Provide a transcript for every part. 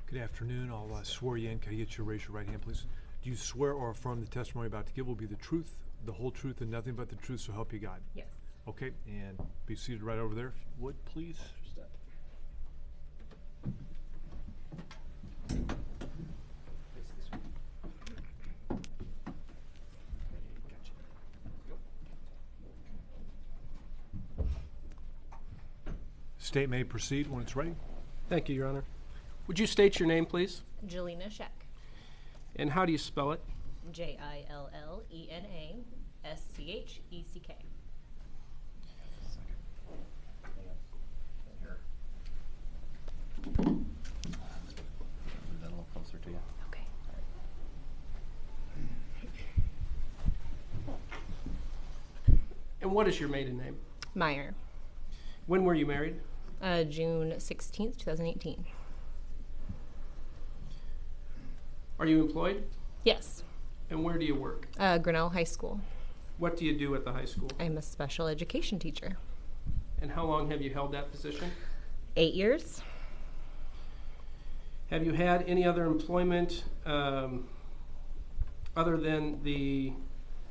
Good afternoon. I'll swear you in. Can I get you to raise your right hand, please? Do you swear or affirm the testimony you're about to give will be the truth, the whole truth, and nothing but the truth, so help you God? Yes. Okay, and be seated right over there, if you would, please. State may proceed when it's ready. Thank you, Your Honor. Would you state your name, please? Jelena Scheck. And how do you spell it? Jillenascheck. Move that a little closer to you. Okay. And what is your maiden name? Meyer. When were you married? June 16th, 2018. Are you employed? Yes. And where do you work? Grinnell High School. What do you do at the high school? I'm a special education teacher. And how long have you held that position? 8 years. Have you had any other employment other than the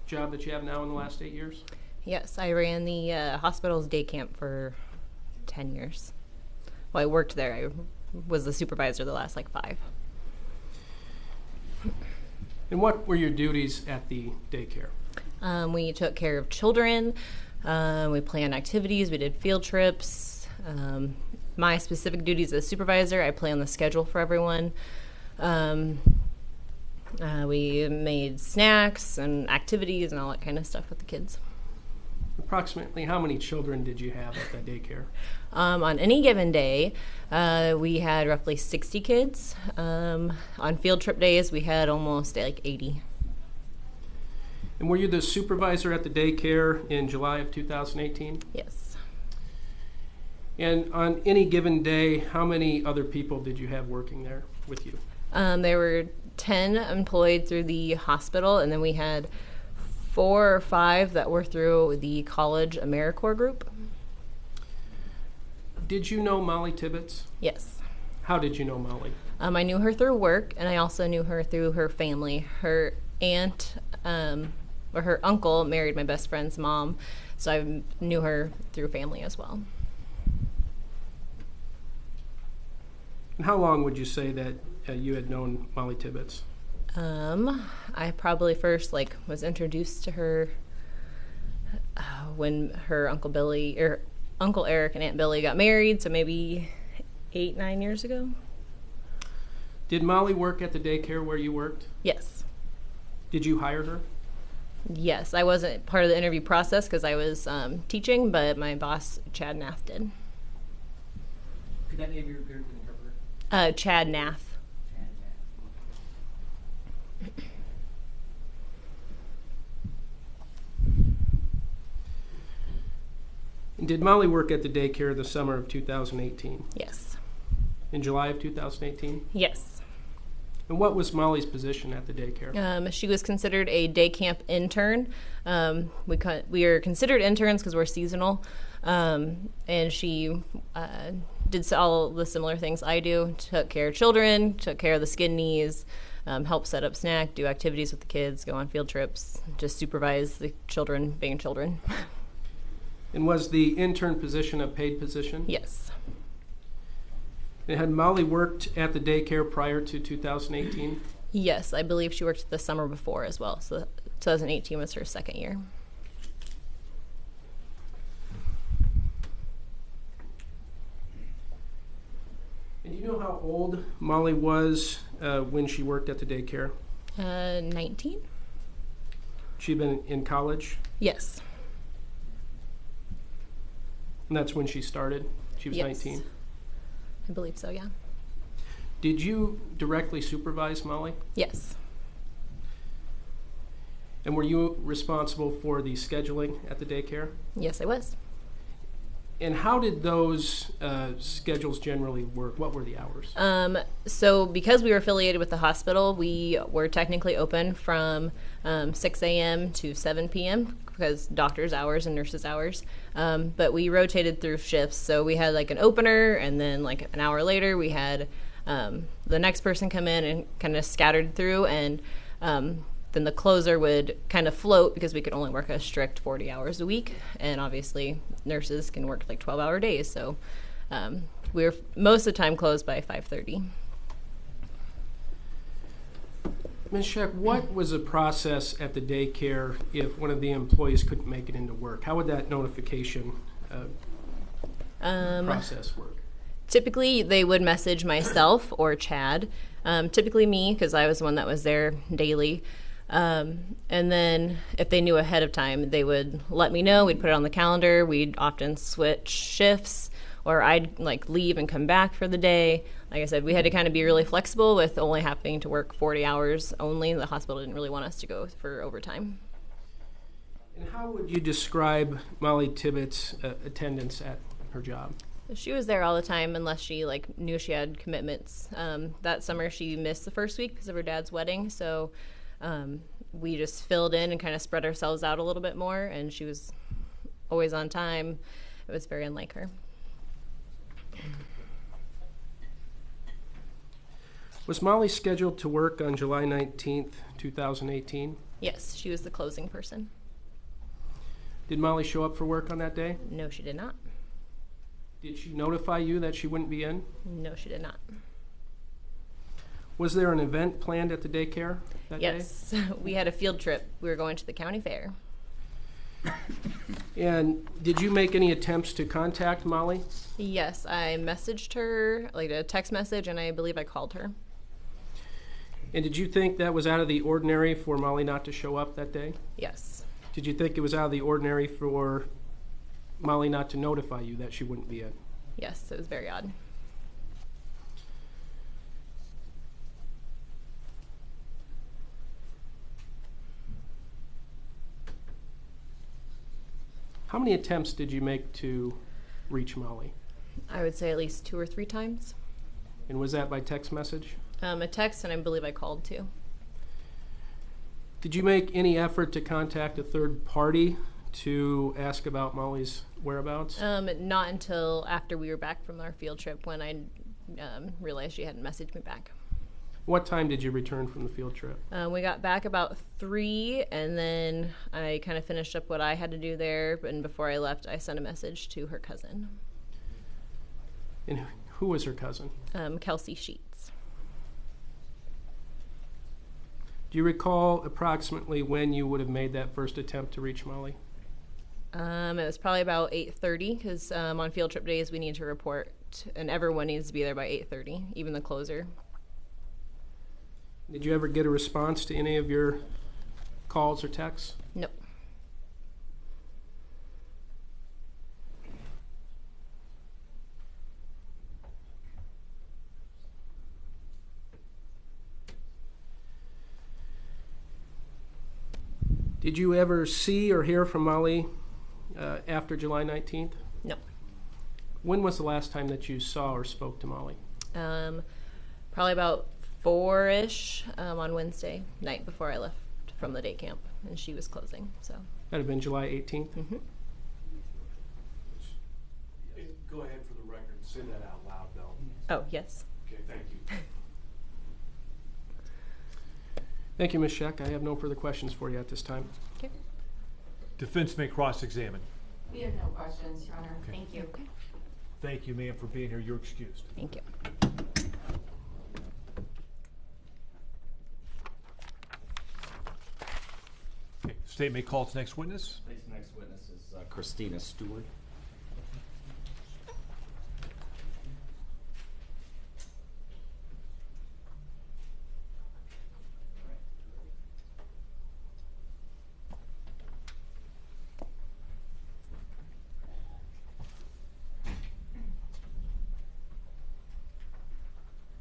job that you have now in the last 8 years? Yes, I ran the hospital's day camp for 10 years. Well, I worked there. I was the supervisor the last 5. And what were your duties at the daycare? We took care of children. We planned activities. We did field trips. My specific duties as supervisor, I planned the schedule for everyone. We made snacks and activities and all that kind of stuff with the kids. Approximately how many children did you have at that daycare? On any given day, we had roughly 60 kids. On field trip days, we had almost 80. And were you the supervisor at the daycare in July of 2018? Yes. And on any given day, how many other people did you have working there with you? There were 10 employed through the hospital, and then we had 4 or 5 that were through the college AmeriCorps group. Did you know Molly Tibbetts? Yes. How did you know Molly? I knew her through work, and I also knew her through her family. Her aunt, or her uncle, married my best friend's mom, so I knew her through family as well. And how long would you say that you had known Molly Tibbetts? I probably first was introduced to her when her Uncle Billy or Uncle Eric and Aunt Billy got married, so maybe 8-9 years ago. Did Molly work at the daycare where you worked? Yes. Did you hire her? Yes, I wasn't part of the interview process because I was teaching, but my boss, Chad Nath, did. Could that name your interpreter? Chad Nath. And did Molly work at the daycare the summer of 2018? Yes. In July of 2018? Yes. And what was Molly's position at the daycare? She was considered a day camp intern. We are considered interns because we're seasonal, and she did all the similar things I do. Took care of children, took care of the skid knees, helped set up snack, do activities with the kids, go on field trips, just supervise the children being children. And was the intern position a paid position? Yes. And had Molly worked at the daycare prior to 2018? Yes, I believe she worked the summer before as well, so 2018 was her second year. And do you know how old Molly was when she worked at the daycare? 19? She'd been in college? Yes. And that's when she started? She was Yes. 19? I believe so, yeah. Did you directly supervise Molly? Yes. And were you responsible for the scheduling at the daycare? Yes, I was. And how did those schedules generally work? What were the hours? So because we were affiliated with the hospital, we were technically open from 6 a.m. to 7 p.m. because doctor's hours and nurses' hours. But we rotated through shifts. So we had an opener, and then an hour later we had the next person come in and kind of scattered through, and then the closer would kind of float because we could only work a strict 40 hours a week, and obviously nurses can work like 12-hour days, so we were most of the time closed by 5:30. Ms. Scheck, what was the process at the daycare if one of the employees couldn't make it into work? How would that notification process work? Typically, they would message myself or Chad. Typically me, because I was the one that was there daily. And then if they knew ahead of time, they would let me know. We'd put it on the calendar. We'd often switch shifts, or I'd like leave and come back for the day. Like I said, we had to kind of be really flexible with only having to work 40 hours only. The hospital didn't really want us to go for overtime. And how would you describe Molly Tibbetts' attendance at her job? She was there all the time unless she like knew she had commitments. That summer she missed the first week because of her dad's wedding, so we just filled in and kind of spread ourselves out a little bit more, and she was always on time. It was very unlike her. Was Molly scheduled to work on July 19th, 2018? Yes, she was the closing person. Did Molly show up for work on that day? No, she did not. Did she notify you that she wouldn't be in? No, she did not. Was there an event planned at the daycare that day? Yes, we had a field trip. We were going to the county fair. And did you make any attempts to contact Molly? Yes, I messaged her, like a text message, and I believe I called her. And did you think that was out of the ordinary for Molly not to show up that day? Yes. Did you think it was out of the ordinary for Molly not to notify you that she wouldn't be in? Yes, it was very odd. How many attempts did you make to reach Molly? I would say at least 2 or 3 times. And was that by text message? A text, and I believe I called too. Did you make any effort to contact a third party to ask about Molly's whereabouts? Not until after we were back from our field trip when I realized she hadn't messaged me back. What time did you return from the field trip? We got back about 3, and then I kind of finished up what I had to do there, and before I left, I sent a message to her cousin. And who was her cousin? Kelsey Sheets. Do you recall approximately when you would have made that first attempt to reach Molly? It was probably about 8:30, because on field trip days we need to report, and everyone needs to be there by 8:30, even the closer. Did you ever get a response to any of your calls or texts? No. Did you ever see or hear from Molly after July 19th? No. When was the last time that you saw or spoke to Molly? Probably about 4-ish on Wednesday night before I left from the day camp, and she was closing. So. That had been July 18th? Mm-hmm. Go ahead for the record and say that out loud, though. Oh, yes. Okay, thank you. Thank you, Ms. Scheck. I have no further questions for you at this time. Okay. Defense may cross-examine. We have no questions, Your Honor. Okay. Thank you. Okay. Thank you, ma'am, for being here. You're excused. Thank you. Okay, state may call its next witness. Today's next witness is Christina Stewart.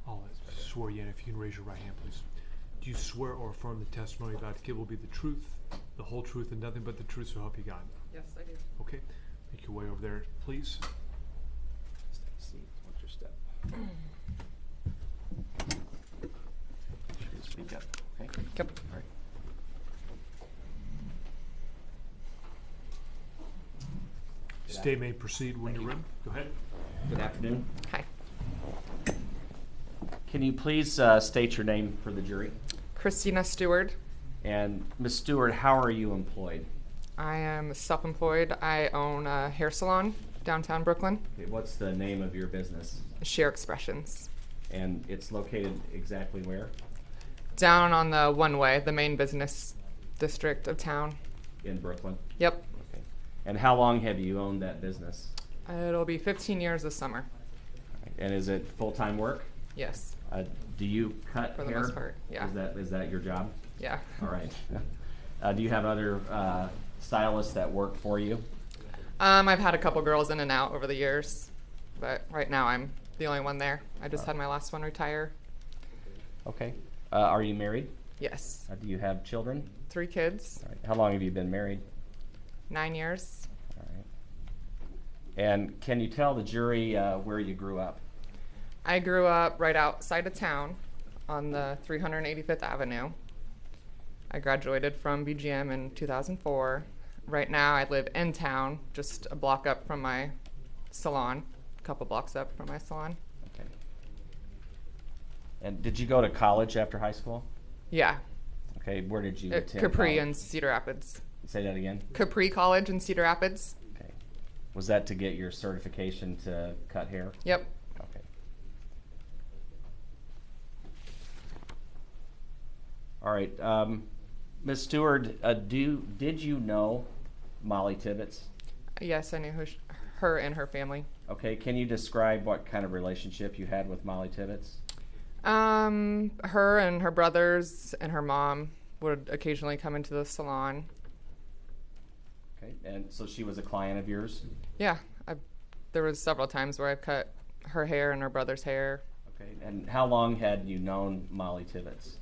I'll swear you in. If you can raise your right hand, please. Do you swear or affirm the testimony you're about to give will be the truth, the whole truth, and nothing but the truth, so help you God? Yes, I do. Okay. Make your way over there, please. Just have a seat. Watch your step. Should we speak up? Okay. Yep. All right. State may proceed when you're ready. Go ahead. Good afternoon. Hi. Can you please state your name for the jury? Christina Stewart. And Ms. Stewart, how are you employed? I am self-employed. I own a hair salon downtown Brooklyn, Okay, what's the name of your business? Share Expressions. And it's located exactly where? Down on the one-way, the main business district of town. In Brooklyn? Yep. Okay. And how long have you owned that business? It'll be 15 years this summer. And is it full-time work? Yes, Do you cut for the hair? most part. Yeah. Is that your job? Yeah. All right. Do you have other stylists that work for you? I've had a couple girls in and out over the years, but right now I'm the only one there. I just had my last one retire. Okay. Are you married? Yes. Do you have children? 3 kids, All right. How long have you been married? 9 years. All right. And can you tell the jury where you grew up? I grew up right outside of town on the 385th Avenue. I graduated from BGM in 2004. Right now I live in town, just a block up from my salon, a couple blocks up from my salon. Okay. And did you go to college after high school? Yeah, Okay. Where did you at attend Capri college? and Cedar Rapids. Say that again. Capri College in Cedar Rapids. Okay. Was that to get your certification to cut hair? Yep. Okay. All right. Ms. Stewart, did you know Molly Tibbetts? Yes, I knew her and her family. Okay. Can you describe what kind of relationship you had with Molly Tibbetts? Her and her brothers and her mom would occasionally come into the salon. Okay. And so she was a client of yours? Yeah, there was several times where I've cut her hair and her brother's hair. Okay. And how long had you known Molly Tibbetts?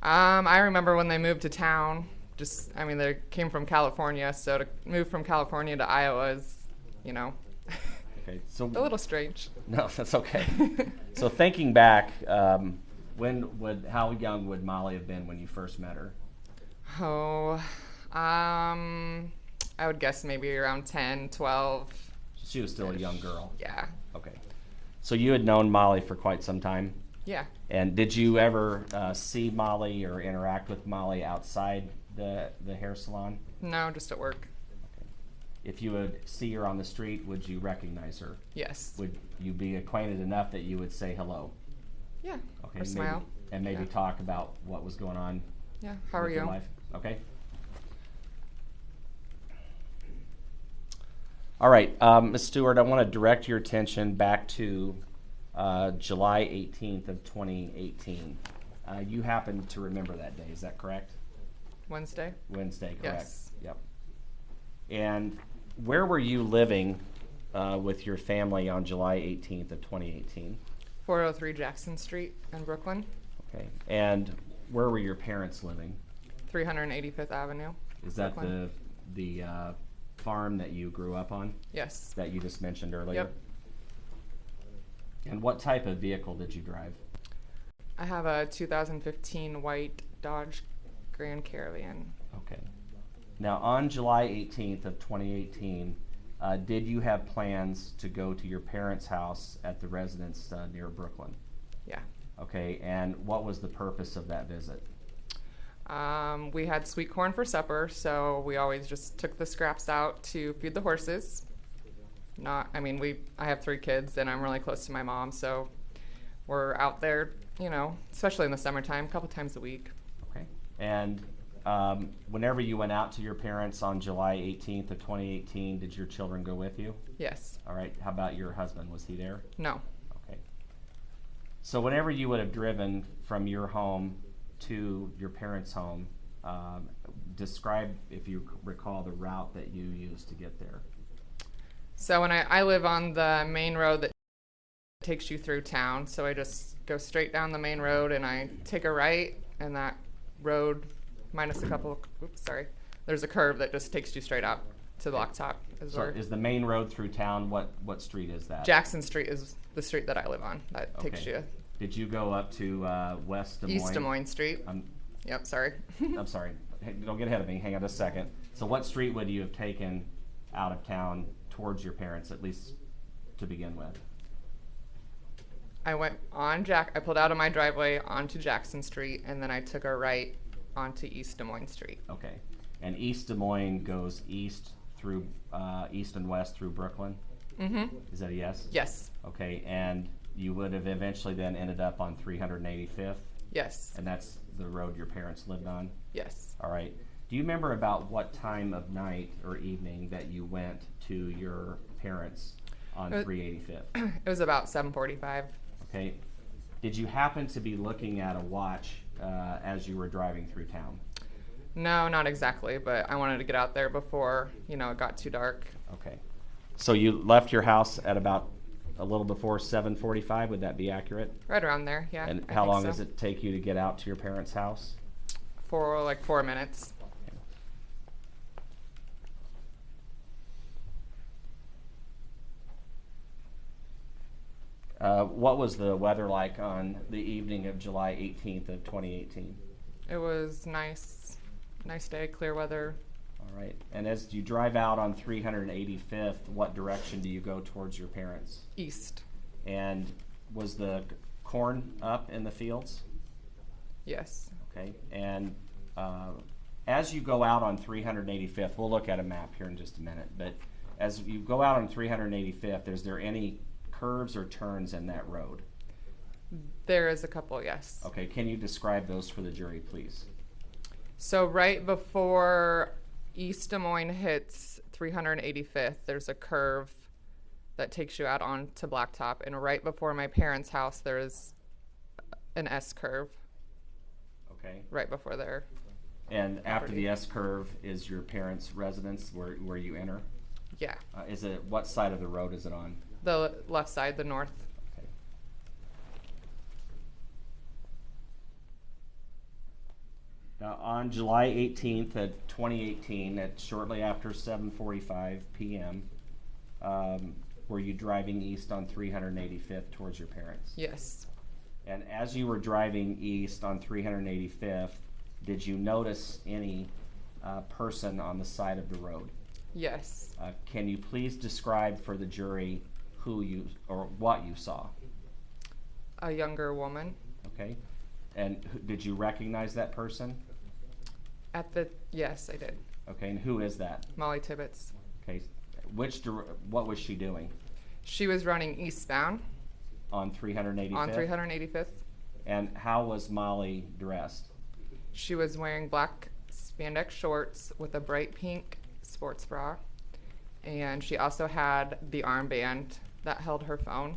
I remember when they moved to town. They came from California, so to move from California to Iowa is, Okay. So a little strange. No, that's okay. So thinking back, how young would Molly have been when you first met her? Oh, I would guess maybe around 10, 12. She was still a young girl. Yeah. Okay. So you had known Molly for quite some time? Yeah. And did you ever see Molly or interact with Molly outside the hair salon? No, just at work. Okay. If you would see her on the street, would you recognize her? Yes. Would you be acquainted enough that you would say hello? Yeah. Okay. Or smile. Maybe Yeah. talk about what was going on Yeah. How are with your you? life? Okay. All right, Ms. Stewart, I want to direct your attention back to July 18th of 2018. You happen to remember that day, is that correct? Wednesday? Wednesday, correct? Yes. Yep. And where were you living with your family on July 18th of 2018? 403 Jackson Street in Brooklyn, Okay. And where were your parents living? 385th Avenue. Is that Brooklyn. the farm that you grew up on Yes. that you just mentioned earlier? Yep. And what type of vehicle did you drive? I have a 2015 white Dodge Grand Caravan. Okay. Now, on July 18th of 2018, did you have plans to go to your parents' house at the residence near Brooklyn? Yeah. Okay, and what was the purpose of that visit? We had sweet corn for supper, so we always just took the scraps out to feed the horses. I have 3 kids and I'm really close to my mom, so we're out there, especially in the summertime, a couple times a week. Okay. And whenever you went out to your parents on July 18th of 2018, did your children go with you? Yes. All right. How about your husband? Was he there? No. Okay. So whenever you would have driven from your home to your parents' home, describe, if you recall, the route that you used to get there. So when I live on the main road that takes you through town, so I just go straight down the main road and I take a right, and that road minus a couple, there's a curve that just takes you straight out to the blacktop. So is the main road through town, what street is that? Jackson Street is the street that I live on. That takes Okay. you Did you go up to West Des Moines? East Des Moines Street. Yep, sorry. I'm sorry. Hey, don't get ahead of me. Hang on just a second. So what street would you have taken out of town towards your parents, at least to begin with? I went on I pulled out of my driveway onto Jackson Street, and then I took a right onto East Des Moines Street. Okay. And East Des Moines goes east through, east and west through Brooklyn? Mm-hmm. Is that a yes? Yes. Okay, and you would have eventually then ended up on 385th? Yes. And that's the road your parents lived on? Yes. All right. Do you remember about what time of night or evening that you went to your parents on 385th? It was about 7:45. Okay. Did you happen to be looking at a watch as you were driving through town? No, not exactly, but I wanted to get out there before, it got too dark. Okay. So you left your house at about a little before 7:45. Would that be accurate? Right around there, yeah. And I how think long so. does it take you to get out to your parents' house? For like 4 minutes. What was the weather like on the evening of July 18th of 2018? It was nice day, clear weather. All right. And as you drive out on 385th, what direction do you go towards your parents? East. And was the corn up in the fields? Yes. Okay. And as you go out on 385th, we'll look at a map here in just a minute, but as you go out on 385th, is there any curves or turns in that road? There is a couple, yes. Okay. Can you describe those for the jury, please? So right before East Des Moines hits 385th, there's a curve that takes you out onto Blacktop, and right before my parents' house, there's an S curve. Okay. Right before there. And after the S curve is your parents' residence where you enter? Yeah. Is it, what side of the road is it on? The left side, the north. Okay. Now, on July 18th of 2018, at shortly after 7:45 p.m., were you driving east on 385th towards your parents? Yes. And as you were driving east on 385th, did you notice any person on the side of the road? Yes. Can you please describe for the jury who you or what you saw? A younger woman. Okay. And did you recognize that person? Yes, I did. Okay. And who is that? Molly Tibbetts. Okay. What was she doing? She was running eastbound On 385th? on 385th. And how was Molly dressed? She was wearing black spandex shorts with a bright pink sports bra. And she also had the armband that held her phone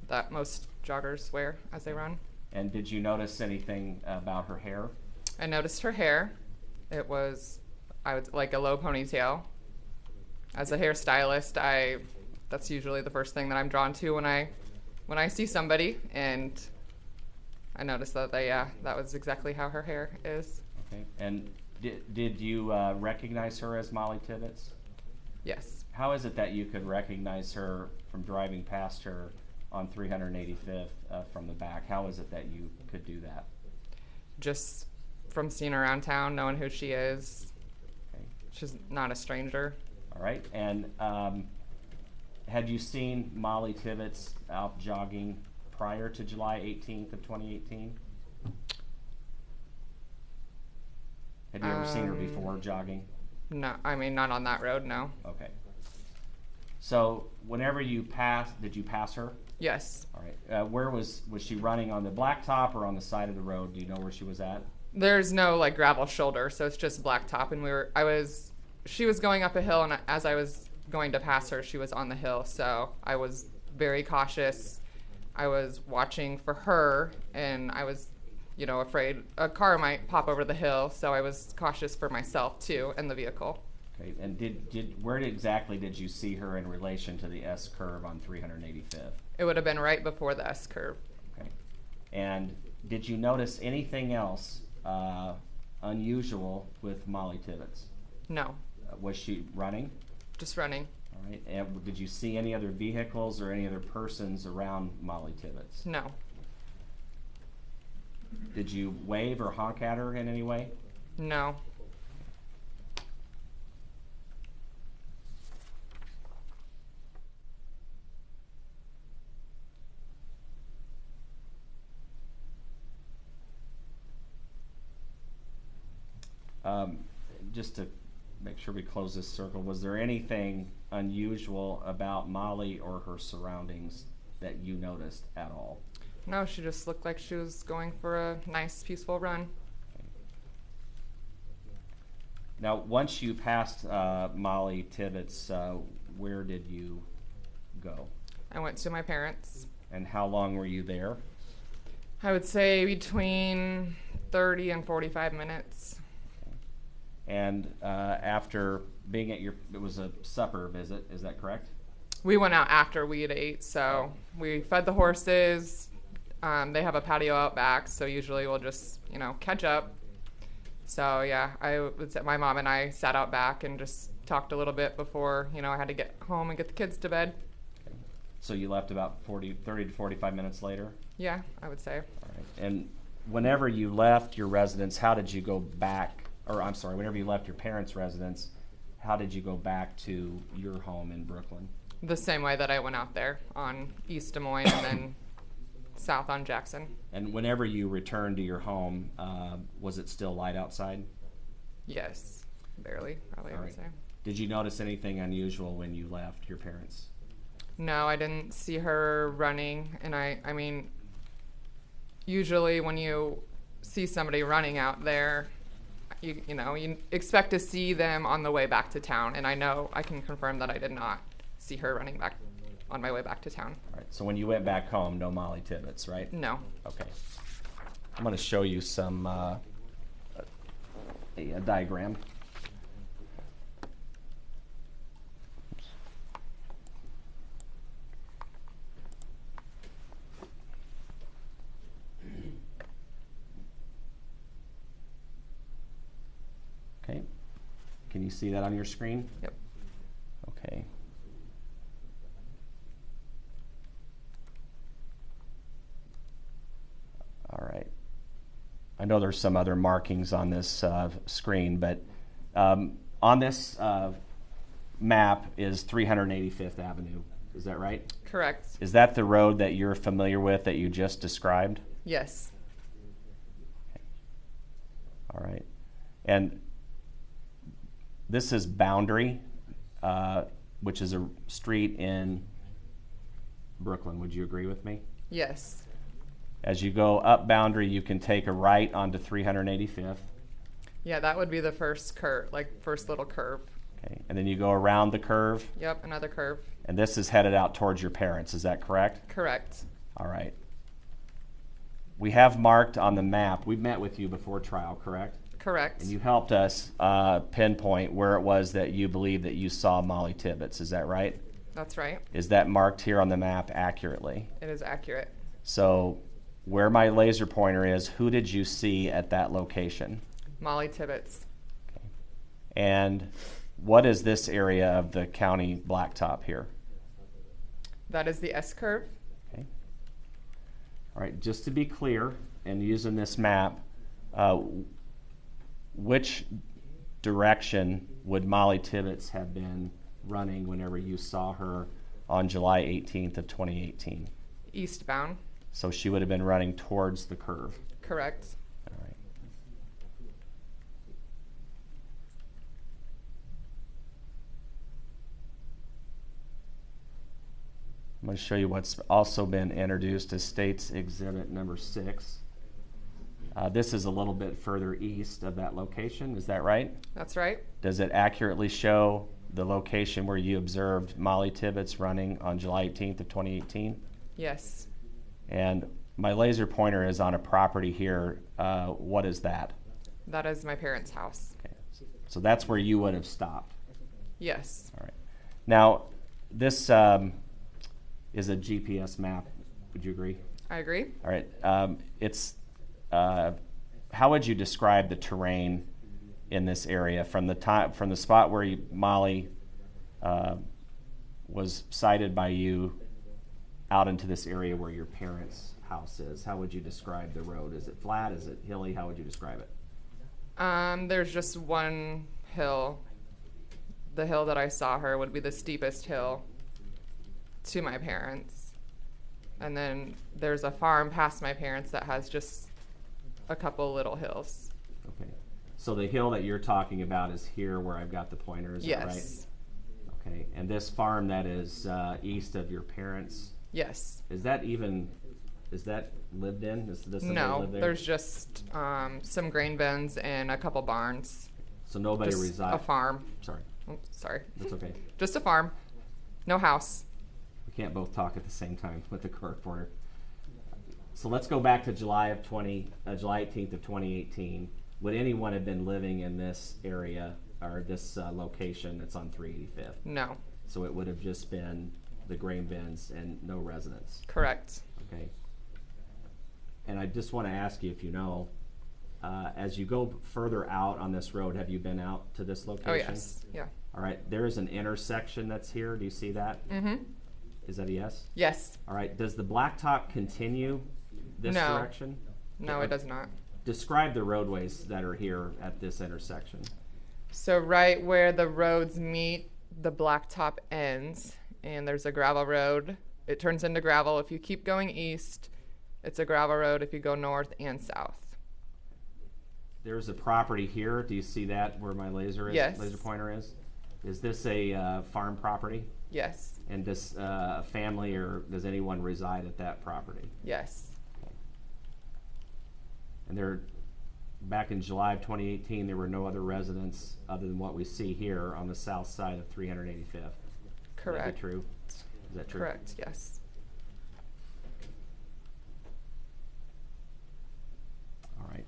that most joggers wear as they run. And did you notice anything about her hair? I noticed her hair. It was, like a low ponytail. As a hairstylist, that's usually the first thing that I'm drawn to when I see somebody, and I noticed that that was exactly how her hair is. Okay. And did you recognize her as Molly Tibbetts? Yes. How is it that you could recognize her from driving past her on 385th from the back? How is it that you could do that? Just from seeing her around town, knowing who she is. Okay. She's not a stranger. All right. And had you seen Molly Tibbetts out jogging prior to July 18th of 2018? Had you ever seen her before jogging? No, I mean, not on that road, no. Okay. So whenever you did you pass her? Yes. All right. Where was she running, on the blacktop or on the side of the road? Do you know where she was at? There's no like gravel shoulder, so it's just blacktop, and she was going up a hill, and as I was going to pass her, she was on the hill, so I was very cautious. I was watching for her, and I was, afraid a car might pop over the hill, so I was cautious for myself too and the vehicle. Okay. And where exactly did you see her in relation to the S curve on 385th? It would have been right before the S curve. Okay. And did you notice anything else unusual with Molly Tibbetts? No, Was she running? just running. All right. And did you see any other vehicles or any other persons around Molly Tibbetts? No, Did you wave or honk at her in any way? no. Just to make sure we close this circle, was there anything unusual about Molly or her surroundings that you noticed at all? No, she just looked like she was going for a nice, peaceful run. Now, once you passed Molly Tibbetts, where did you go? I went to my parents. And how long were you there? I would say between 30 and 45 minutes. And after being at it was a supper visit, is that correct? We went out after we had ate, so we fed the horses. They have a patio out back, so usually we'll just, catch up. So yeah, my mom and I sat out back and just talked a little bit before, I had to get home and get the kids to bed. Okay. So you left about 30 to 45 minutes later? Yeah, I would say. All right. And whenever you left your residence, how did you go back, whenever you left your parents' residence, how did you go back to your home in Brooklyn? The same way that I went out there on East Des Moines and then south on Jackson. And whenever you returned to your home, was it still light outside? Yes, barely, probably, I would say. Did you notice anything unusual when you left your parents? No, I didn't see her running. And I mean, usually when you see somebody running out there, you expect to see them on the way back to town. And I can confirm that I did not see her running back on my way back to town. All right. So when you went back home, no Molly Tibbetts, right? No. Okay. I'm going to show you some a diagram. Okay. Can you see that on your screen? Yep. Okay. All right. I know there's some other markings on this screen, but on this map is 385th Avenue. Is that right? Correct. Is that the road that you're familiar with that you just described? Yes. Okay. All right. And this is Boundary, which is a street in Brooklyn. Would you agree with me? Yes. As you go up Boundary, you can take a right onto 385th. Yeah, that would be the first curve, first little curve. Okay. And then you go around the curve. Yep, another curve. And this is headed out towards your parents. Is that correct? Correct. All right. We have marked on the map. We met with you before trial, correct? Correct. And you helped us pinpoint where it was that you believe that you saw Molly Tibbetts. Is that right? That's right. Is that marked here on the map accurately? It is accurate. So where my laser pointer is, who did you see at that location? Molly Tibbetts. Okay. And what is this area of the county blacktop here? That is the S curve. Okay. All right, just to be clear, and using this map, which direction would Molly Tibbetts have been running whenever you saw her on July 18th of 2018? Eastbound. So she would have been running towards the curve. Correct. All right. I'm going to show you what's also been introduced as State's Exhibit number 6. This is a little bit further east of that location. Is that right? That's right. Does it accurately show the location where you observed Molly Tibbetts running on July 18th of 2018? Yes. And my laser pointer is on a property here. What is that? That is my parents' house. Okay. So that's where you would have stopped. Yes. All right. Now, this is a GPS map. Would you agree? I agree. All right. How would you describe the terrain in this area from the spot where Molly was sighted by you out into this area where your parents' house is? How would you describe the road? Is it flat? Is it hilly? How would you describe it? There's just one hill. The hill that I saw her would be the steepest hill to my parents. And then there's a farm past my parents that has just a couple little hills. Okay. So the hill that you're talking about is here where I've got the pointer, is that right? Yes. Okay, and this farm that is east of your parents, Yes. is that lived in? Does somebody No, live there? there's just some grain bins and a couple barns. So nobody Just resides. a farm. Sorry, Oh, sorry. that's okay. Just a farm. No house. We can't both talk at the same time with the court reporter. So let's go back to July 18th of 2018. Would anyone have been living in this area or this location that's on 385th? No. So it would have just been the grain bins and no residents. Correct. Okay. And I just want to ask you if you know, as you go further out on this road, have you been out to this location? Oh, yes. Yeah. All right. There is an intersection that's here. Do you see that? Mm-hmm. Is that a yes? Yes. All right. Does the blacktop continue this No. direction? No, it does not. Describe the roadways that are here at this intersection. So right where the roads meet, the blacktop ends, and there's a gravel road. It turns into gravel. If you keep going east, it's a gravel road if you go north and south. There's a property here. Do you see that where my laser Yes. pointer is? Is this a farm property? Yes. And does a family or does anyone reside at that property? Yes. And there, back in July of 2018, there were no other residents other than what we see here on the south side of 385th. Would that Correct. be true? Is that true? Correct. Yes. All right.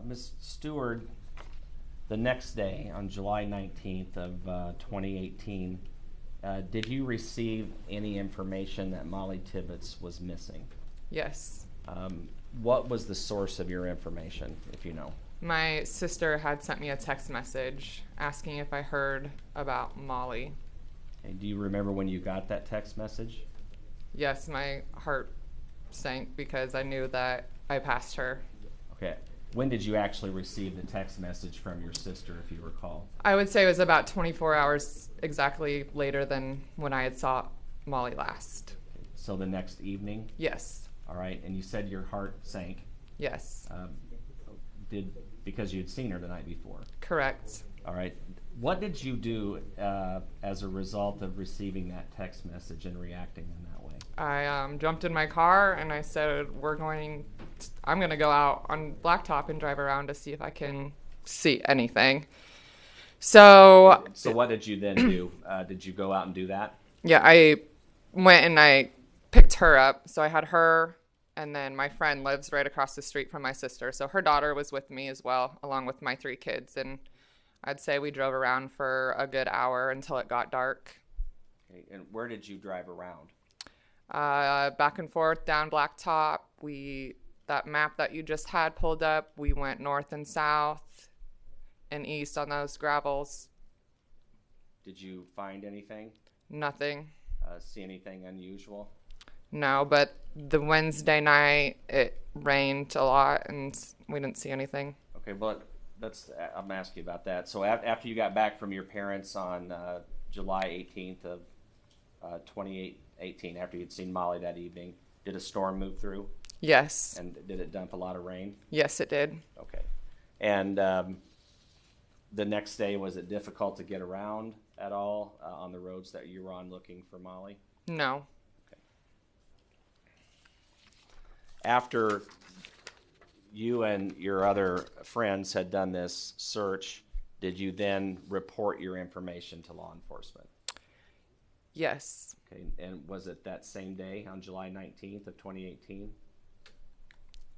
Ms. Stewart, the next day, on July 19th of 2018, did you receive any information that Molly Tibbetts was missing? Yes. What was the source of your information, if you know? My sister had sent me a text message asking if I heard about Molly. And do you remember when you got that text message? Yes, my heart sank because I knew that I passed her. Okay. When did you actually receive the text message from your sister, if you recall? I would say it was about 24 hours exactly later than when I had saw Molly last. So the next evening? Yes. All right. And you said your heart sank. Yes. Because you had seen her the night before. Correct. All right. What did you do as a result of receiving that text message and reacting in that way? I jumped in my car and I said, I'm going to go out on blacktop and drive around to see if I can see anything. So what did you then do? Did you go out and do that? yeah, I went and I picked her up. So I had her, and then my friend lives right across the street from my sister. So her daughter was with me as well, along with my 3 kids. And I'd say we drove around for a good hour until it got dark. Okay. And where did you drive around? Back and forth down blacktop. That map that you just had pulled up, we went north and south and east on those gravels. Did you find anything? Nothing. See anything unusual? No, but the Wednesday night it rained a lot and we didn't see anything. Okay, but I'm asking you about that. So after you got back from your parents on July 18th of 2018, after you'd seen Molly that evening, did a storm move through? Yes. And did it dump a lot of rain? Yes, it did. Okay. And the next day, was it difficult to get around at all on the roads that you were on looking for Molly? No. Okay. After you and your other friends had done this search, did you then report your information to law enforcement? Yes. Okay. And was it that same day on July 19th of 2018?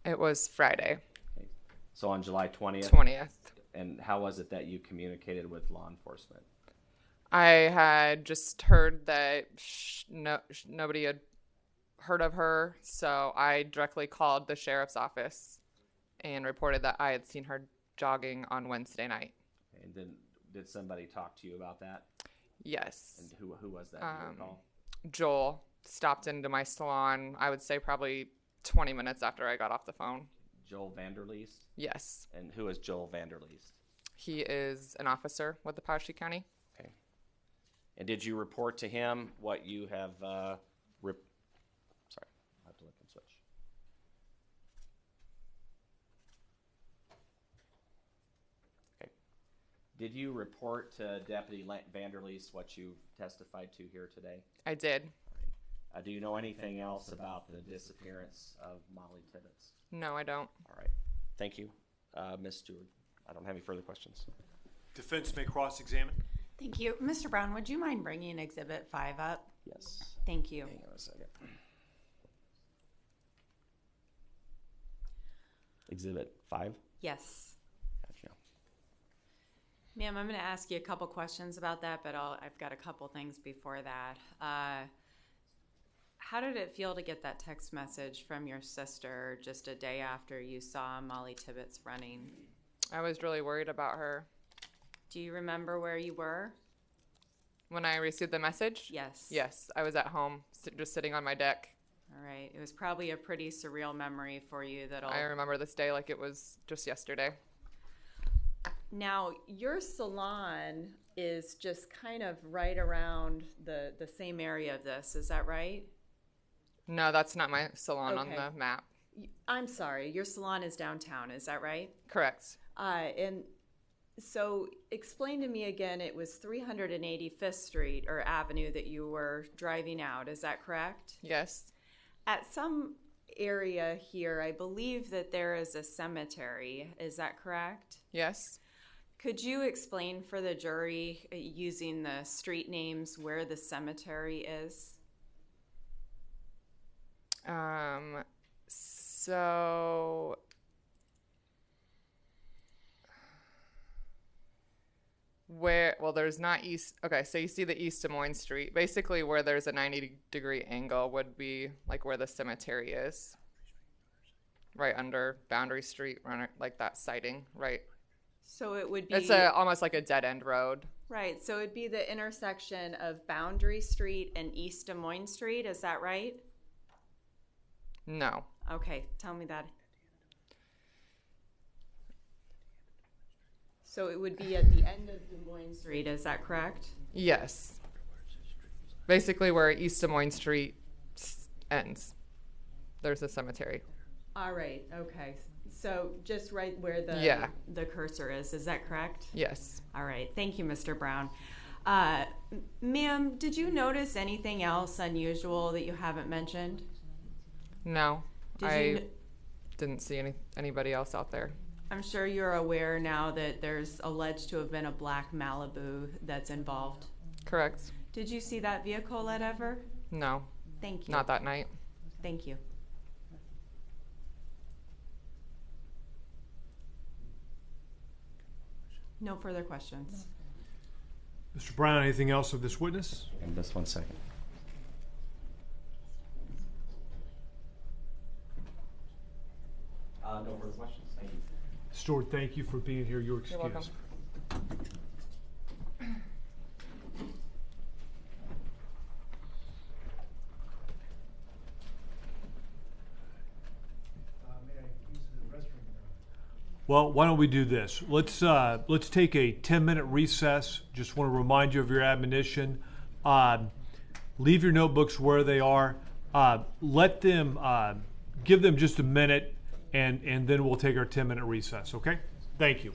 It was Friday, Okay. So on July 20th? 20th. And how was it that you communicated with law enforcement? I had just heard that nobody had heard of her, so I directly called the sheriff's office and reported that I had seen her jogging on Wednesday night. And then did somebody talk to you about that? Yes. And who was that? Do you recall? Joel stopped into my salon, I would say probably 20 minutes after I got off the phone. Joel Vanderleest? Yes. And who is Joel Vanderleest? He is an officer with the Powashik County. Okay. And did you report to him what you have, sorry, I have to let him switch. Okay. Did you report to Deputy Vanderleest what you testified to here today? I did. Do you know anything else about the disappearance of Molly Tibbetts? No, I don't. All right. Thank you. Ms. Stewart, I don't have any further questions. Defense may cross-examine. Thank you. Mr. Brown, would you mind bringing Exhibit 5 up? Yes. Thank you. Hang on a second. Exhibit 5? Yes. Gotcha. Ma'am, I'm going to ask you a couple questions about that, but I've got a couple things before that. How did it feel to get that text message from your sister just a day after you saw Molly Tibbetts running? I was really worried about her. Do you remember where you were? When I received the message? Yes. Yes, I was at home, just sitting on my deck. All right. It was probably a pretty surreal memory for you that'll... I remember this day like it was just yesterday. Now, your salon is just kind of right around the same area of this. Is that right? No, that's not my salon Okay. on the map. I'm sorry. Your salon is downtown. Is that right? Correct. And so explain to me again, it was 385th Street or Avenue that you were driving out. Is that correct? Yes. At some area here, I believe that there is a cemetery. Is that correct? Yes. Could you explain for the jury, using the street names, where the cemetery is? So there's not east. Okay, so you see the East Des Moines Street. Basically, where there's a 90-degree angle would be like where the cemetery is. Right under Boundary Street, like that sighting, right? So it would be... It's almost like a dead-end road. Right, so it'd be the intersection of Boundary Street and East Des Moines Street. Is that right? No. Okay, tell me that. So it would be at the end of Des Moines Street, is that correct? Yes. Basically where East Des Moines Street ends. There's a cemetery. All right, okay. So just right where the cursor is that correct? Yes. All right, thank you, Mr. Brown. Ma'am, did you notice anything else unusual that you haven't mentioned? No. Did you didn't see anybody else out there. I'm sure you're aware now that there's alleged to have been a black Malibu that's involved. Correct. Did you see that vehicle at ever? No. Thank you. Not that night. Thank you. No further questions. Mr. Brown, anything else of this witness? And just 1 second. No further questions. Thank you. Stewart, thank you for being here. You're excused. You're welcome. Well, why don't we do this? Let's take a 10-minute recess. Just want to remind you of your admonition. Leave your notebooks where they are. Let them give them just a minute, and then we'll take our 10-minute recess. Okay? Thank you.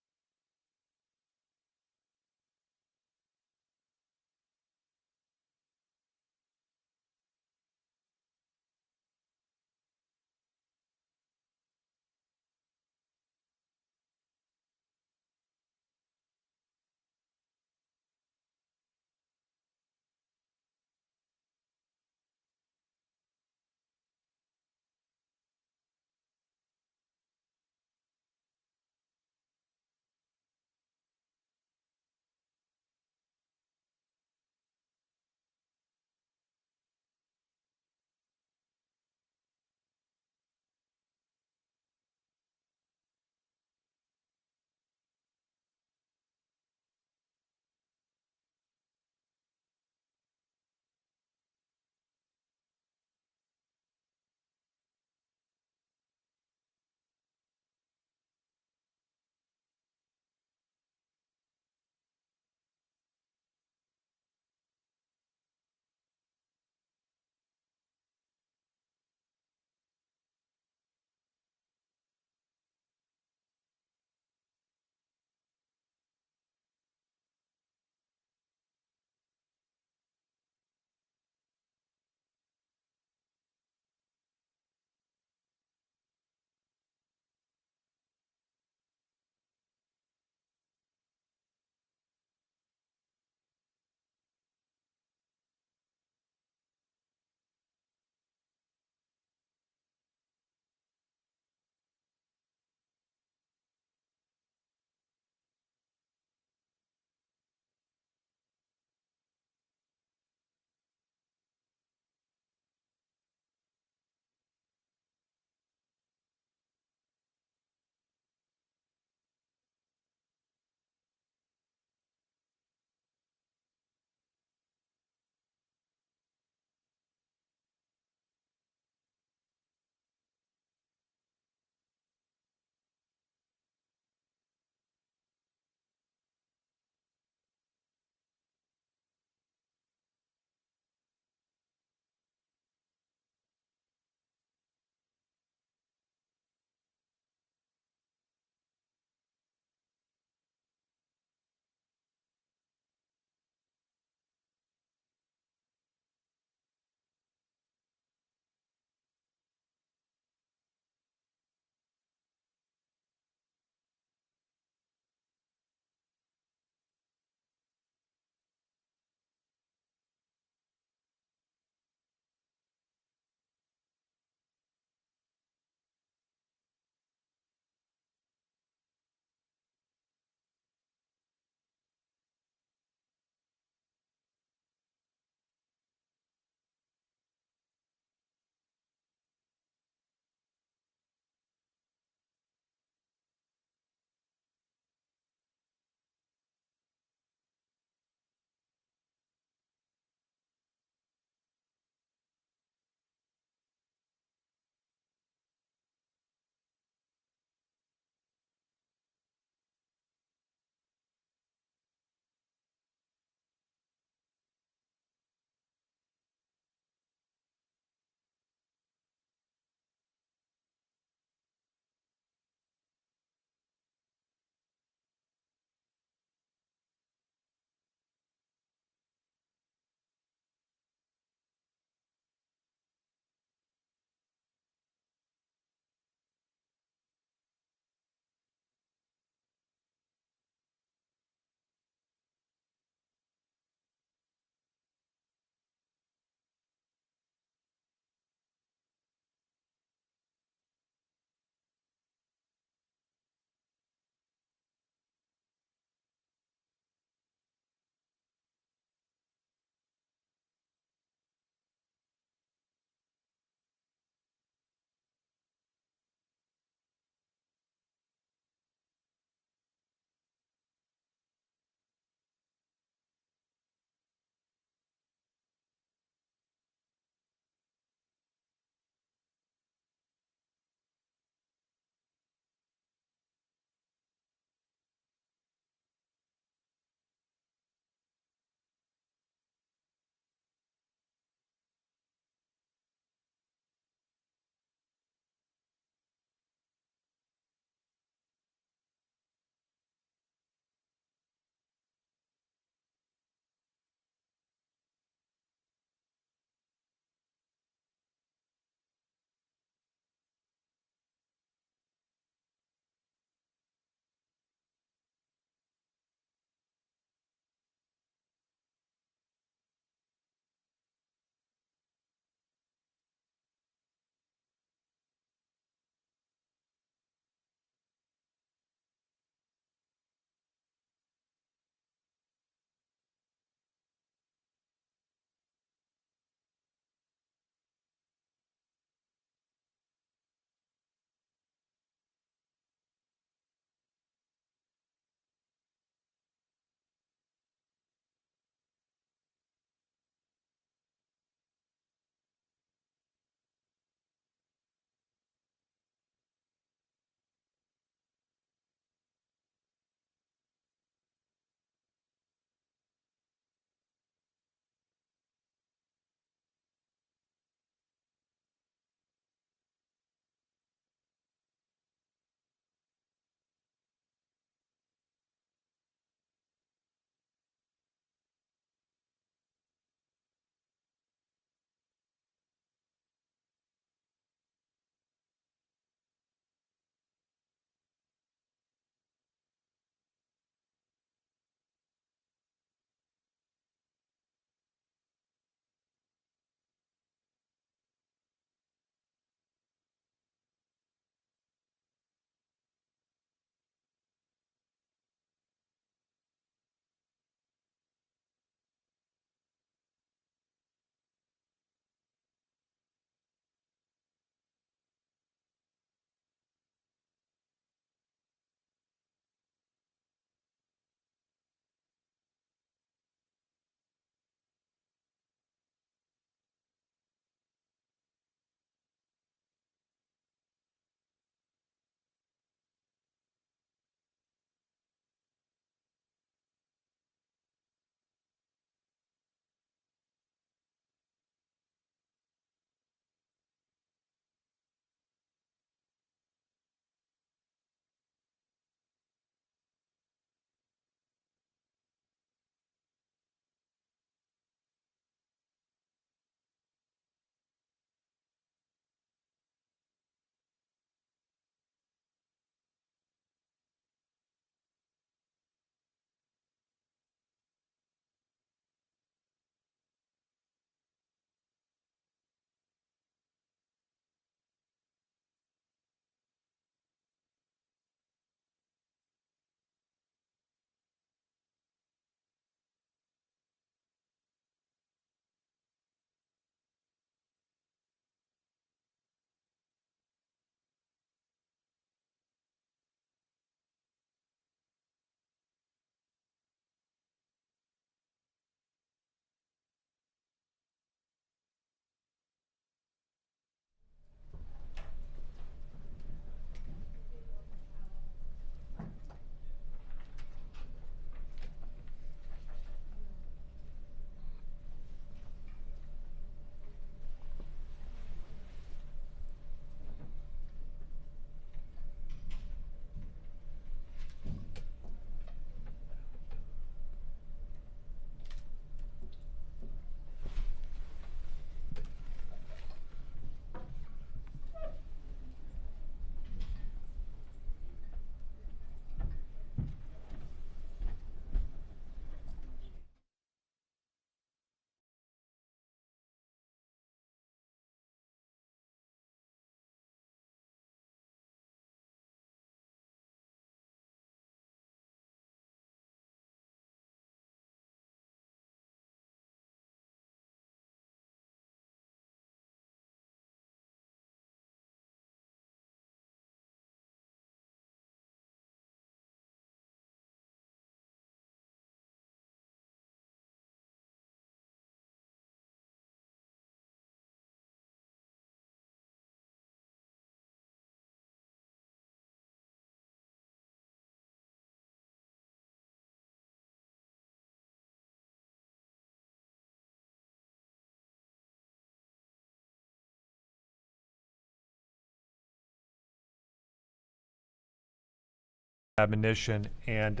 admonition, and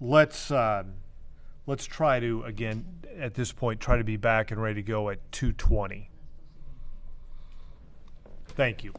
let's try to, again, at this point, try to be back and ready to go at 2:20. Thank you.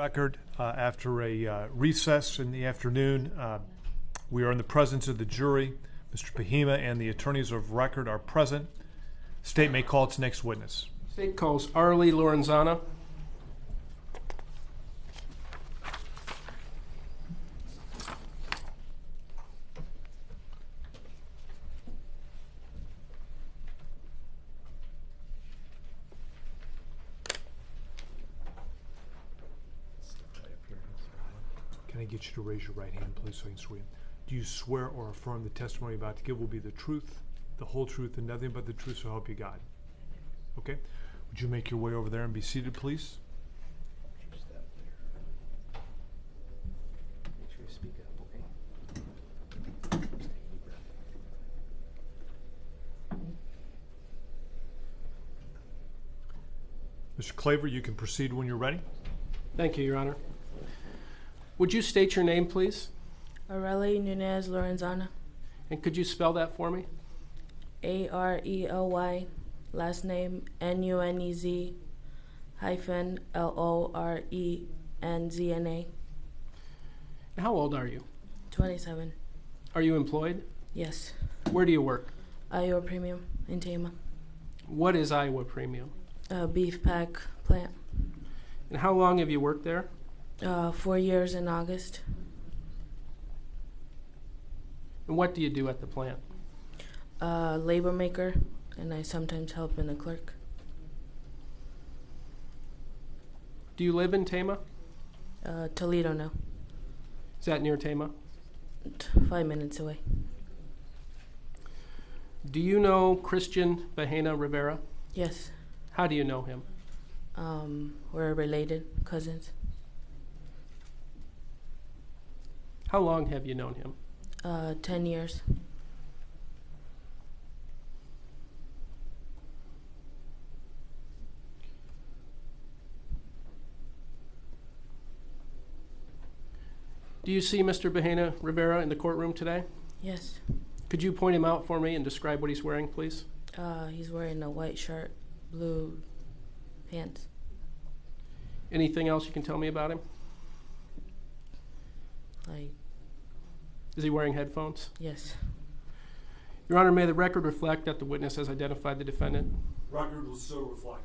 Record after a recess in the afternoon. We are in the presence of the jury. Mr. Bahena and the attorneys of record are present. State may call its next witness. State calls Arlie Lorenzana. Can I get you to raise your right hand, please, so I can swear? Do you swear or affirm the testimony you're about to give will be the truth, the whole truth, and nothing but the truth, so help you God? Okay. Would you make your way over there and be seated, please? Make sure you speak up, okay? Just take a deep breath. Mr. Claver, you can proceed when you're ready. Thank you, Your Honor. Would you state your name, please? Arely Nunez Lorenzana. And could you spell that for me? Arely, last name Nunez hyphen Lorenzna. How old are you? 27. Are you employed? Yes. Where do you work? Iowa Premium in Tama. What is Iowa Premium? Beef pack plant. And how long have you worked there? 4 years in August. And what do you do at the plant? Labor maker, and I sometimes help in the clerk. Do you live in Tama? Toledo now. Is that near Tama? 5 minutes away. Do you know Cristhian Bahena Rivera? Yes. How do you know him? We're related, cousins. How long have you known him? 10 years. Do you see Mr. Bahena Rivera in the courtroom today? Yes. Could you point him out for me and describe what he's wearing, please? He's wearing a white shirt, blue pants. Anything else you can tell me about him? Like, Is he wearing headphones? yes. Your Honor, may the record reflect that the witness has identified the defendant? Record will so reflect.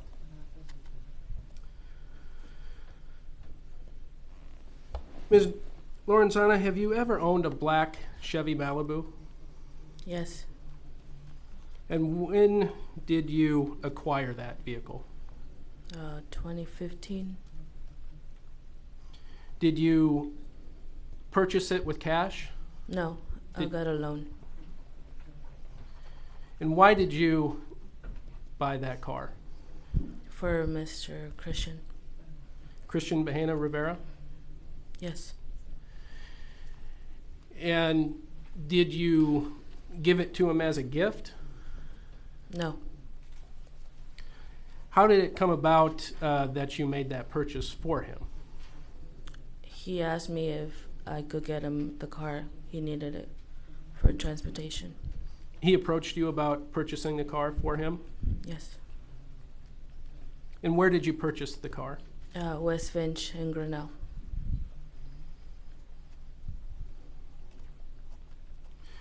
Ms. Lorenzana, have you ever owned a black Chevy Malibu? Yes. And when did you acquire that vehicle? 2015. Did you purchase it with cash? No, I Did- got a loan. And why did you buy that car? For Mr. Christian. Cristhian Bahena Rivera? Yes. And did you give it to him as a gift? No. How did it come about that you made that purchase for him? He asked me if I could get him the car. He needed it for transportation. He approached you about purchasing the car for him? Yes. And where did you purchase the car? West Finch and Grinnell.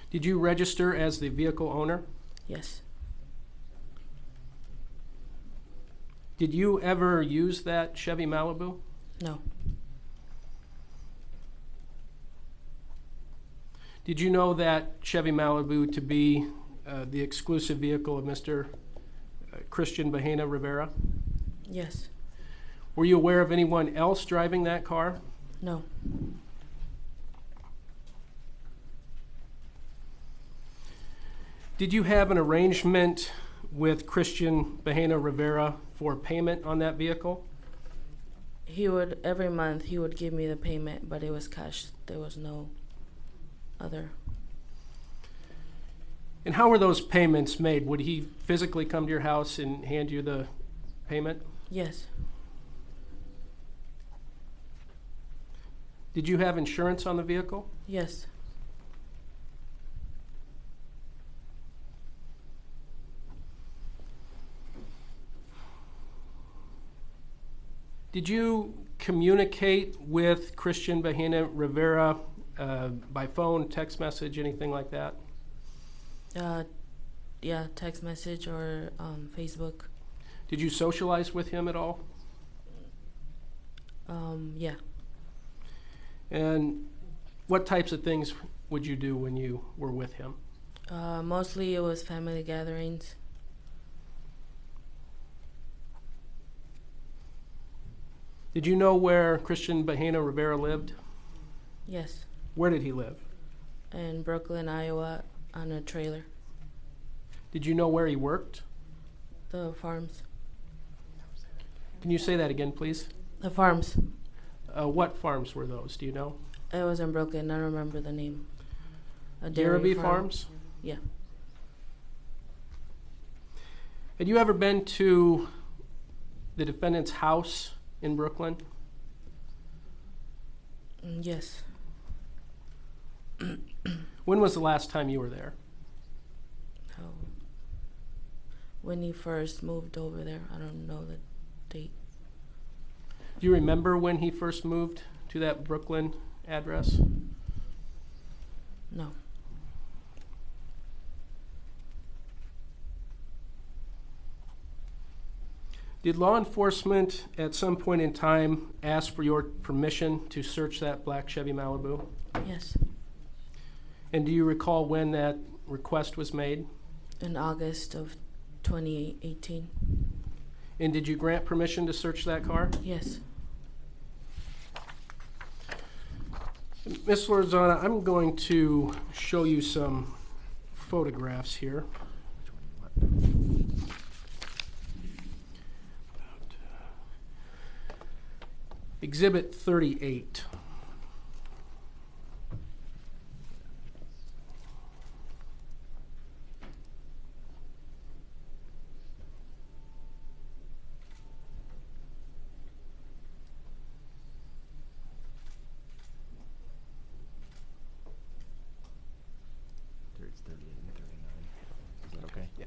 Did you register as the vehicle owner? Yes. Did you ever use that Chevy Malibu? No. Did you know that Chevy Malibu to be the exclusive vehicle of Mr. Cristhian Bahena Rivera? Yes. Were you aware of anyone else driving that car? No. Did you have an arrangement with Cristhian Bahena Rivera for payment on that vehicle? He would, every month, he would give me the payment, but it was cash. There was no other. And how were those payments made? Would he physically come to your house and hand you the payment? Yes. Did you have insurance on the vehicle? Yes. Did you communicate with Cristhian Bahena Rivera by phone, text message, anything like that? Yeah, text message or Facebook. Did you socialize with him at all? Yeah. And what types of things would you do when you were with him? Mostly it was family gatherings. Did you know where Cristhian Bahena Rivera lived? Yes. Where did he live? In Brooklyn, Iowa, on a trailer. Did you know where he worked? The farms. Can you say that again, please? The farms. What farms were those? Do you know? It was in Brooklyn. I don't remember the name. A Dairy farm. Farms? Yeah. Had you ever been to the defendant's house in Brooklyn? Yes. When was the last time you were there? Oh. When he first moved over there. I don't know the date. Do you remember when he first moved to that Brooklyn address? No. Did law enforcement at some point in time ask for your permission to search that black Chevy Malibu? Yes. And do you recall when that request was made? In August of 2018. And did you grant permission to search that car? Yes. Ms. Lorenzana, I'm going to show you some photographs here. Exhibit 38. It's 38 and 39. Is that okay? Yeah.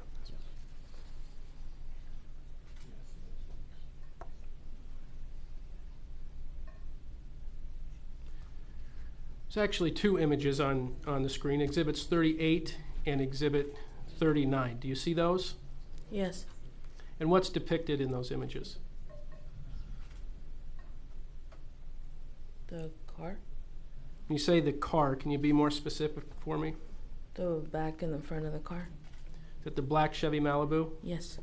There's actually two images on the screen, Exhibits 38 and Exhibit 39. Do you see those? Yes. And what's depicted in those images? The car. When you say the car, can you be more specific for me? The back and the front of the car. Is that the black Chevy Malibu? Yes.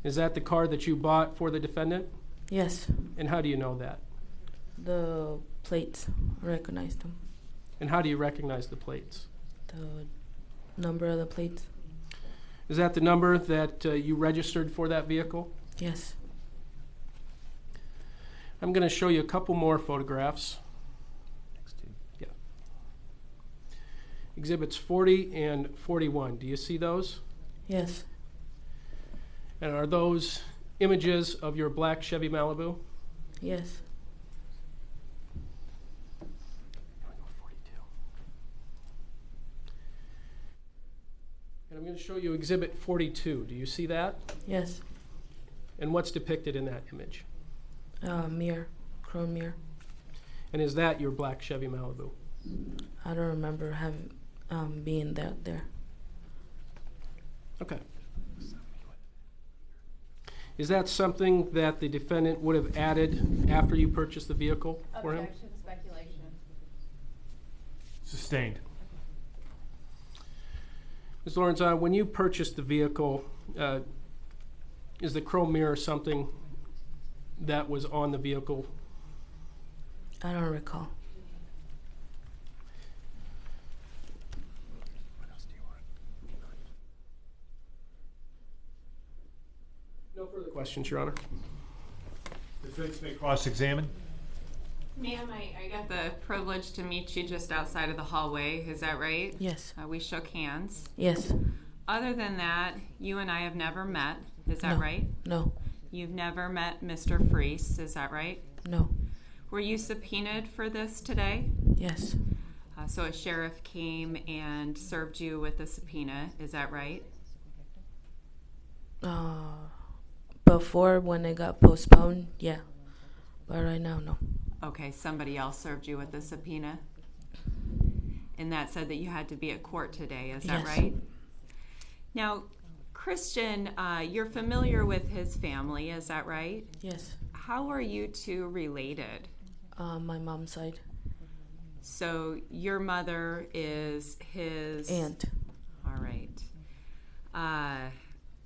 Is that the car that you bought for the defendant? Yes. And how do you know that? The plates. I recognized them. And how do you recognize the plates? The number of the plates. Is that the number that you registered for that vehicle? Yes. I'm going to show you a couple more photographs. Next two. Yeah. Exhibits 40 and 41. Do you see those? Yes. And are those images of your black Chevy Malibu? Yes. And I'm going to show you Exhibit 42. Do you see that? Yes. And what's depicted in that image? Mirror. Chrome mirror. And is that your black Chevy Malibu? I don't remember having being there. Okay. Is that something that the defendant would have added after you purchased the vehicle for him? Objection, speculation. Sustained. Ms. Lorenzana, when you purchased the vehicle, is the chrome mirror something that was on the vehicle? I don't recall. What else do you want? No further questions, Your Honor. Defense may cross-examine. Ma'am, I got the privilege to meet you just outside of the hallway. Is that right? Yes. We shook hands. Yes. Other than that, you and I have never met. Is that No. right? No. You've never met Mr. Freese. Is that right? No. Were you subpoenaed for this today? Yes. So a sheriff came and served you with a subpoena. Is that right? Before when it got postponed, yeah. But right now, no. Okay, somebody else served you with a subpoena? And that said that you had to be at court today, is that Yes. right? Now, Christian, you're familiar with his family, is that right? Yes. How are you two related? My mom's side. So your mother is his Aunt. All right.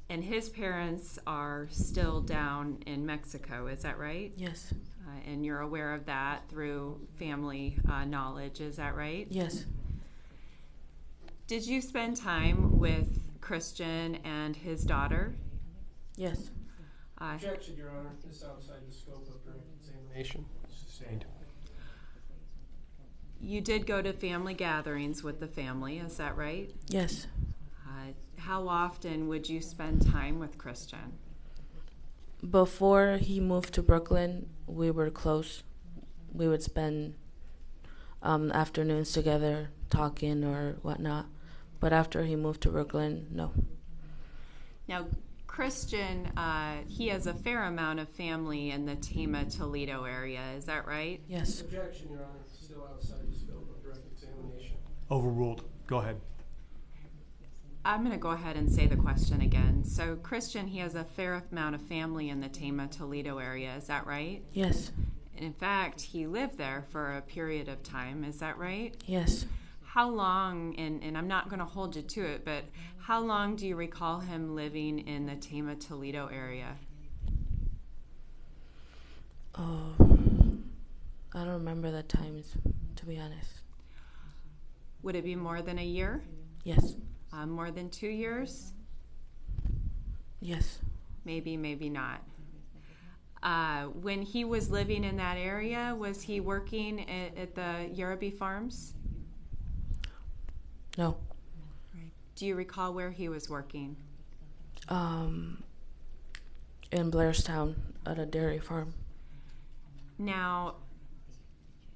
And his parents are still down in Mexico, is that right? Yes. And you're aware of that through family knowledge, is that right? Yes. Did you spend time with Christian and his daughter? Yes. Objection, Your Honor. This is outside the scope of direct examination. Sustained. You did go to family gatherings with the family, is that right? Yes. How often would you spend time with Christian? Before he moved to Brooklyn, we were close. We would spend afternoons together talking or whatnot. But after he moved to Brooklyn, no. Now, Christian, he has a fair amount of family in the Tama, Toledo area, is that right? Yes. Objection, Your Honor. Still outside the scope of direct examination. Overruled. Go ahead. I'm going to go ahead and say the question again. So, Christian, he has a fair amount of family in the Tama, Toledo area, is that right? Yes. In fact, he lived there for a period of time, is that right? Yes. How long, and I'm not going to hold you to it, but how long do you recall him living in the Tama, Toledo area? Oh, I don't remember the times, to be honest. Would it be more than a year? Yes. More than 2 years? Yes. Maybe, maybe not. When he was living in that area, was he working at the Yerby Farms? No. Right. Do you recall where he was working? In Blairstown at a dairy farm. Now,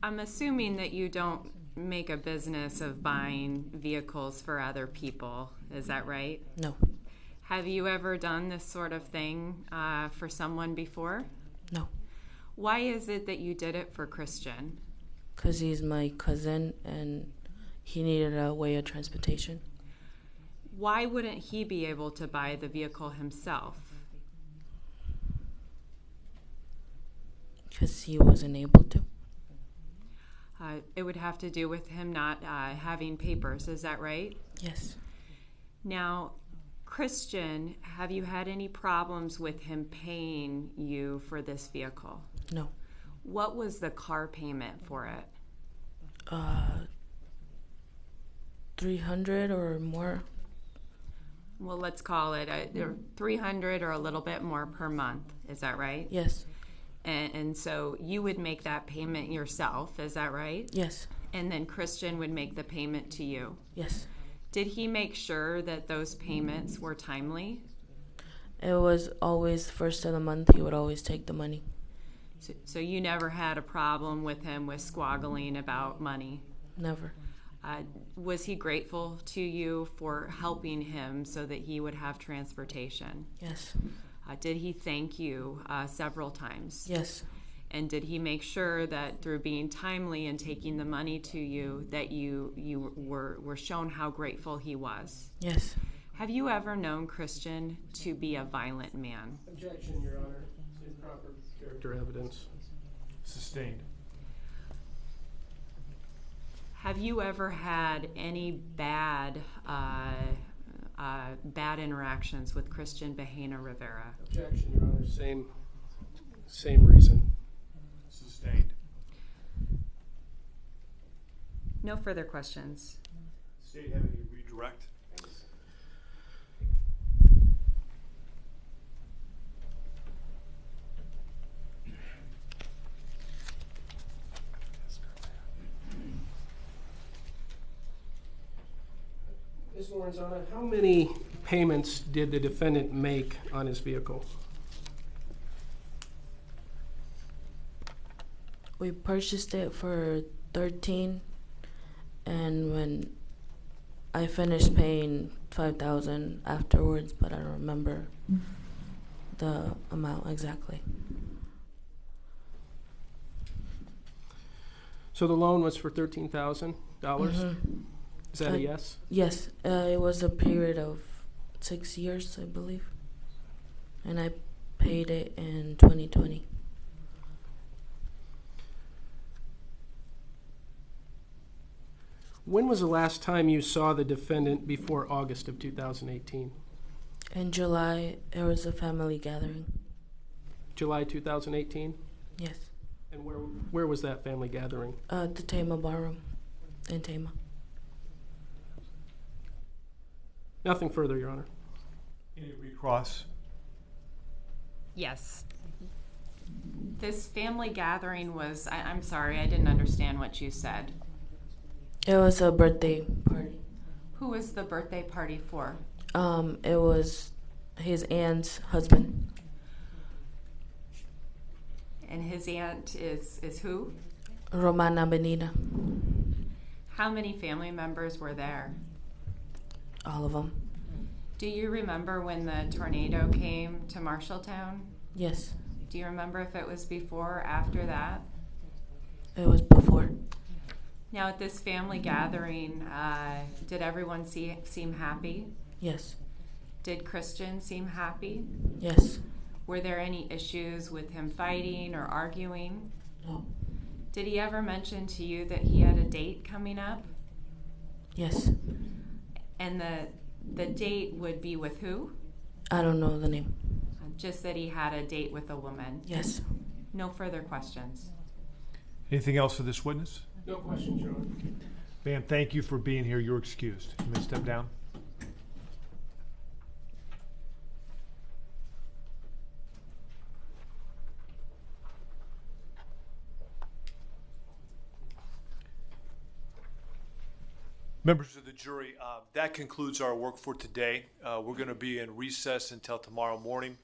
I'm assuming that you don't make a business of buying vehicles for other people. Is that right? No. Have you ever done this sort of thing for someone before? No. Why is it that you did it for Christian? Because he's my cousin and he needed a way of transportation. Why wouldn't he be able to buy the vehicle himself? Because he wasn't able to. It would have to do with him not having papers. Is that right? Yes. Now, Christian, have you had any problems with him paying you for this vehicle? No. What was the car payment for it? 300 or more. Well, let's call it $300 or a little bit more per month. Is that right? Yes. And so you would make that payment yourself. Is that right? Yes. And then Christian would make the payment to you. Yes. Did he make sure that those payments were timely? It was always first of the month. He would always take the money. So you never had a problem with him with squabbling about money? Never. Was he grateful to you for helping him so that he would have transportation? Yes. Did he thank you several times? Yes. And did he make sure that through being timely and taking the money to you that you were shown how grateful he was? Yes. Have you ever known Christian to be a violent man? Objection, Your Honor. It's improper character evidence. Sustained. Have you ever had any bad interactions with Cristhian Bahena Rivera? Objection, Your Honor. Same reason. Sustained. No further questions. State have any redirect? Ms. Lorenzana, how many payments did the defendant make on his vehicle? We purchased it for 13, and when I finished paying 5,000 afterwards, but I don't remember the amount exactly. So the loan was for $13,000? Mhm. Is that a yes? Yes, it was a period of 6 years, I believe, and I paid it in 2020. When was the last time you saw the defendant before August of 2018? In July, there was a family gathering. July 2018? Yes, And where was that family gathering? the Tama Ballroom in Tama. Nothing further, Your Honor. Any recross? Yes. This family gathering was, I'm sorry, I didn't understand what you said. It was a birthday party. Who was the birthday party for? It was his aunt's husband, And his aunt is who? Romana Benita. How many family members were there? All of them. Do you remember when the tornado came to Marshalltown? Yes, Do you remember if it was before or after that? it was before. Now, at this family gathering, did everyone seem happy? Yes, Did Christian seem happy? yes, Were there any issues with him fighting or arguing? no, Did he ever mention to you that he had a date coming up? yes. And the date would be with who? I don't know the name. Just that he had a date with a woman. Yes. No further questions. Anything else for this witness? No questions, Your Honor. Ma'am, thank you for being here. You're excused. You may step down. Members of the jury, that concludes our work for today. We're going to be in recess until tomorrow morning.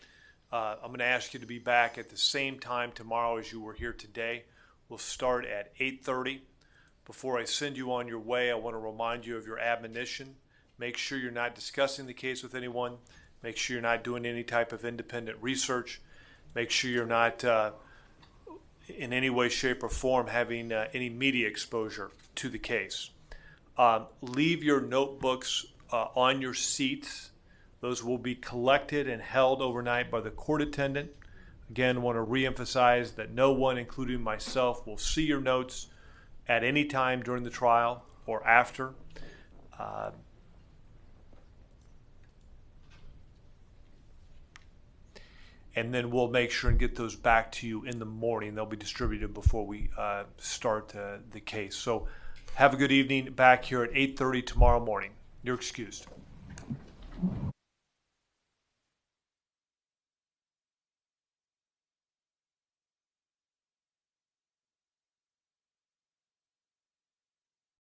I'm going to ask you to be back at the same time tomorrow as you were here today. We'll start at 8:30. Before I send you on your way, I want to remind you of your admonition. Make sure you're not discussing the case with anyone. Make sure you're not doing any type of independent research. Make sure you're not in any way, shape, or form having any media exposure to the case. Leave your notebooks on your seats. Those will be collected and held overnight by the court attendant. Again, want to reemphasize that no one, including myself, will see your notes at any time during the trial or after. And then we'll make sure and get those back to you in the morning. They'll be distributed before we start the case. So have a good evening back here at 8:30 tomorrow morning. You're excused.